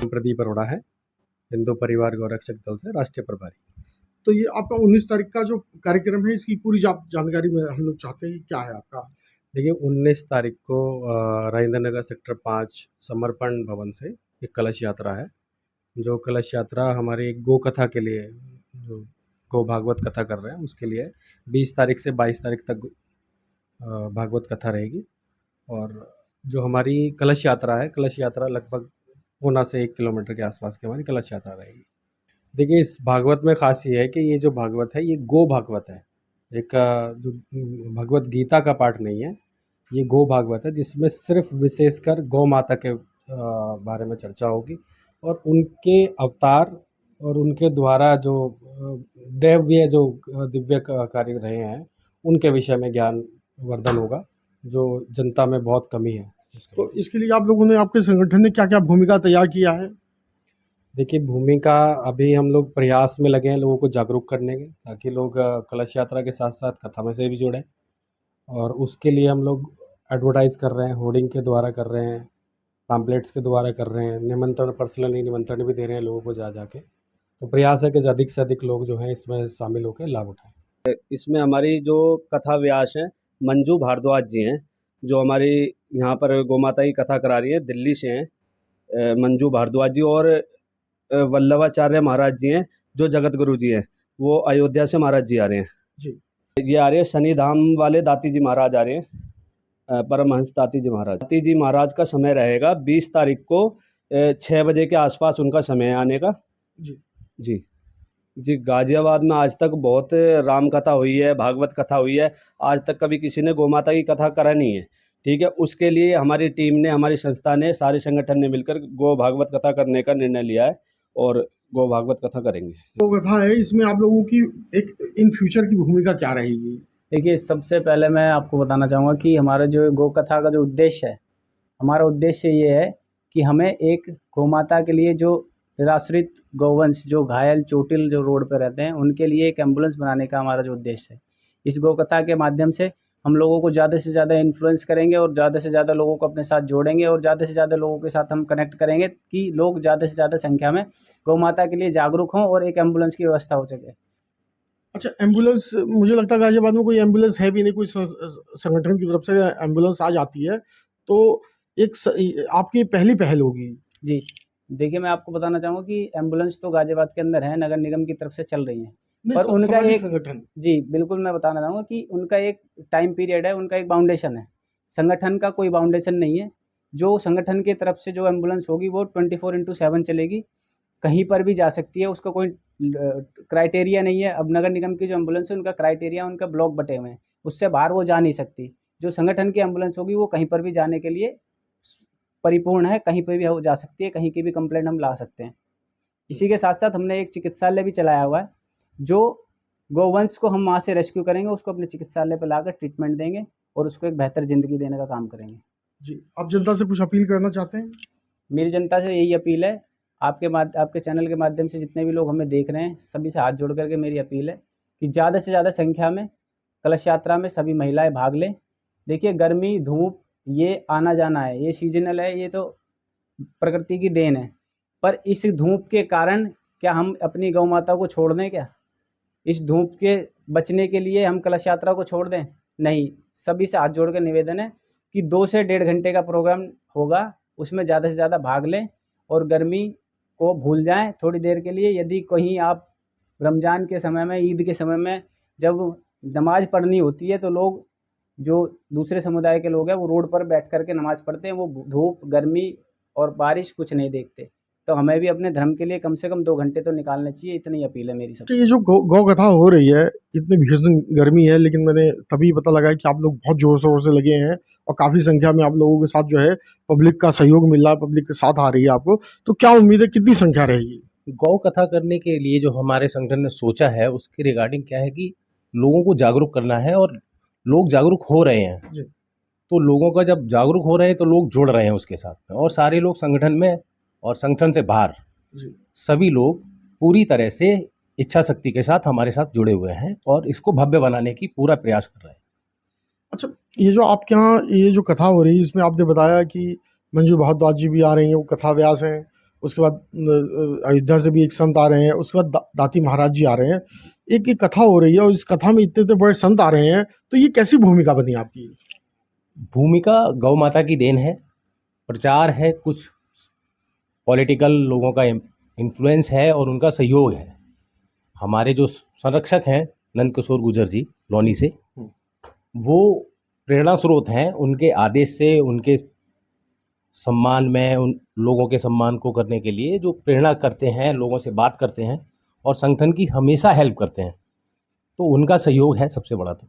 प्रदीप अरोड़ा है, हिंदू परिवार गौरक्षक दल से राष्ट्रीय प्रभारी। तो ये आपका 19 तारीख का जो कार्यक्रम है, इसकी पूरी जानकारी में हम लोग चाहते हैं कि क्या है आपका। देखिए 19 तारीख को राजेंद्र नगर सेक्टर 5 समर्पण भवन से एक कलश यात्रा है, जो कलश यात्रा हमारी गो कथा के लिए, जो गो भागवत कथा कर रहे हैं उसके लिए 20 तारीख से 22 तारीख तक भागवत कथा रहेगी। और जो हमारी कलश यात्रा है, कलश यात्रा लगभग पूना से 1 किलोमीटर के आसपास की हमारी कलश यात्रा रहेगी। देखिए इस भागवत में खास ये है कि ये जो भागवत है ये गो भागवत है, एक जो भगवत गीता का पाठ नहीं है, ये गो भागवत है, जिसमें सिर्फ विशेषकर गौ माता के बारे में चर्चा होगी और उनके अवतार और उनके द्वारा जो दिव्य कार्य रहे हैं उनके विषय में ज्ञान वर्धन होगा, जो जनता में बहुत कमी है। तो इसके लिए आप लोगों ने, आपके संगठन ने क्या क्या भूमिका तैयार किया है? देखिए भूमिका अभी हम लोग प्रयास में लगे हैं लोगों को जागरूक करने के, ताकि लोग कलश यात्रा के साथ साथ कथा में से भी जुड़ें। और उसके लिए हम लोग एडवर्टाइज़ कर रहे हैं, होर्डिंग के द्वारा कर रहे हैं, पैम्पलेट्स के द्वारा कर रहे हैं, निमंत्रण, पर्सनली निमंत्रण भी दे रहे हैं लोगों को जा के। तो प्रयास है कि अधिक से अधिक लोग जो हैं इसमें शामिल होकर लाभ उठाएं। इसमें हमारी जो कथा व्यास हैं मंजू भारद्वाज जी हैं, जो हमारी यहाँ पर गौ माता की कथा करा रही है, दिल्ली से हैं मंजू भारद्वाज जी। और वल्लभाचार्य महाराज जी हैं जो जगत गुरु जी हैं, वो अयोध्या से महाराज जी आ रहे हैं जी। ये आ रहे हैं शनि धाम वाले दाती जी महाराज आ रहे हैं, परमहंस दाती जी महाराज। दाती जी महाराज का समय रहेगा 20 तारीख को 6 बजे के आसपास उनका समय है आने का। जी जी जी। गाजियाबाद में आज तक बहुत राम कथा हुई है, भागवत कथा हुई है, आज तक कभी किसी ने गौ माता की कथा करा नहीं है। ठीक है, उसके लिए हमारी टीम ने, हमारी संस्था ने, सारे संगठन ने मिलकर गौ भागवत कथा करने का निर्णय लिया है और गौ भागवत कथा करेंगे। गौ कथा है, इसमें आप लोगों की एक इन फ्यूचर की भूमिका क्या रहेगी? देखिए सबसे पहले मैं आपको बताना चाहूँगा कि हमारा जो गौ कथा का जो उद्देश्य है, हमारा उद्देश्य ये है कि हमें एक गौ माता के लिए जो निराश्रित गौवंश, जो घायल चोटिल जो रोड पर रहते हैं, उनके लिए एक एम्बुलेंस बनाने का हमारा जो उद्देश्य है। इस गौ कथा के माध्यम से हम लोगों को ज़्यादा से ज़्यादा इन्फ्लुएंस करेंगे और ज़्यादा से ज़्यादा लोगों को अपने साथ जोड़ेंगे और ज़्यादा से ज़्यादा लोगों के साथ हम कनेक्ट करेंगे कि लोग ज़्यादा से ज़्यादा संख्या में गौ माता के लिए जागरूक हों और एक एम्बुलेंस की व्यवस्था हो सके। अच्छा, एम्बुलेंस, मुझे लगता है गाजियाबाद में कोई एम्बुलेंस है भी नहीं, कोई संगठन की तरफ से एम्बुलेंस आ जाती है तो एक आपकी पहली पहल होगी। जी देखिए, मैं आपको बताना चाहूँगा कि एम्बुलेंस तो गाजियाबाद के अंदर है, नगर निगम की तरफ से चल रही है, पर उनका एक संगठन, जी बिल्कुल मैं बताना चाहूँगा कि उनका एक टाइम पीरियड है, उनका एक बाउंडेशन है। संगठन का कोई बाउंडेशन नहीं है। जो संगठन की तरफ से जो एम्बुलेंस होगी वो 24/7 चलेगी, कहीं पर भी जा सकती है, उसका कोई क्राइटेरिया नहीं है। अब नगर निगम की जो एम्बुलेंस है उनका क्राइटेरिया, उनका ब्लॉक बटे हुए हैं, उससे बाहर वो जा नहीं सकती। जो संगठन की एम्बुलेंस होगी वो कहीं पर भी जाने के लिए परिपूर्ण है, कहीं पर भी हो जा सकती है, कहीं की भी कंप्लेंट हम ला सकते हैं। इसी के साथ साथ हमने एक चिकित्सालय भी चलाया हुआ है, जो गौवंश को हम वहाँ से रेस्क्यू करेंगे, उसको अपने चिकित्सालय पर लाकर ट्रीटमेंट देंगे और उसको एक बेहतर ज़िंदगी देने का काम करेंगे। जी, आप जनता से कुछ अपील करना चाहते हैं? मेरी जनता से यही अपील है, आपके चैनल के माध्यम से जितने भी लोग हमें देख रहे हैं, सभी से हाथ जोड़ करके मेरी अपील है कि ज़्यादा से ज़्यादा संख्या में कलश यात्रा में सभी महिलाएं भाग लें। देखिए गर्मी, धूप, ये आना जाना है, ये सीजनल है, ये तो प्रकृति की देन है, पर इस धूप के कारण क्या हम अपनी गौ माता को छोड़ दें? क्या इस धूप के बचने के लिए हम कलश यात्रा को छोड़ दें? नहीं, सभी से हाथ जोड़ कर निवेदन है कि 2 से 1.5 घंटे का प्रोग्राम होगा, उसमें ज़्यादा से ज़्यादा भाग लें और गर्मी को भूल जाएं थोड़ी देर के लिए। यदि कहीं आप रमज़ान के समय में, ईद के समय में जब नमाज़ पढ़नी होती है तो लोग, जो दूसरे समुदाय के लोग हैं, वो रोड पर बैठ कर के नमाज़ पढ़ते हैं, वो धूप, गर्मी और बारिश कुछ नहीं देखते। तो हमें भी अपने धर्म के लिए कम से कम 2 घंटे तो निकालने चाहिए, इतनी अपील है मेरी सबसे। ये जो गौ कथा हो रही है, इतनी भीषण गर्मी है, लेकिन मैंने तभी पता लगा कि आप लोग बहुत जोर शोर से लगे हैं और काफ़ी संख्या में आप लोगों के साथ जो है पब्लिक का सहयोग मिल रहा है, पब्लिक के साथ आ रही है आपको, तो क्या उम्मीद है, कितनी संख्या रहेगी? गौ कथा करने के लिए जो हमारे संगठन ने सोचा है उसके रिगार्डिंग क्या है कि लोगों को जागरूक करना है और लोग जागरूक हो रहे हैं जी। तो लोगों का जब जागरूक हो रहे हैं तो लोग जुड़ रहे हैं उसके साथ में, और सारे लोग संगठन में और संगठन से बाहर जी। सभी लोग पूरी तरह से इच्छा शक्ति के साथ हमारे साथ जुड़े हुए हैं और इसको भव्य बनाने की पूरा प्रयास कर रहे हैं। अच्छा, ये जो आपके यहाँ ये जो कथा हो रही है, इसमें आपने बताया कि मंजू भारद्वाज जी भी आ रही हैं, वो कथा व्यास हैं, उसके बाद अयोध्या से भी एक संत आ रहे हैं, उसके बाद दाती महाराज जी आ रहे हैं। एक कथा हो रही है और इस कथा में इतने बड़े संत आ रहे हैं, तो ये कैसी भूमिका बनी आपकी? भूमिका गौ माता की देन है, प्रचार है, कुछ पॉलिटिकल लोगों का इन्फ्लुएंस है और उनका सहयोग है। हमारे जो संरक्षक हैं नंद किशोर गुर्जर जी लौनी से, वो प्रेरणा स्रोत हैं। उनके आदेश से, उनके सम्मान में, उन लोगों के सम्मान को करने के लिए जो प्रेरणा करते हैं, लोगों से बात करते हैं और संगठन की हमेशा हेल्प करते हैं, तो उनका सहयोग है सबसे बड़ा। तो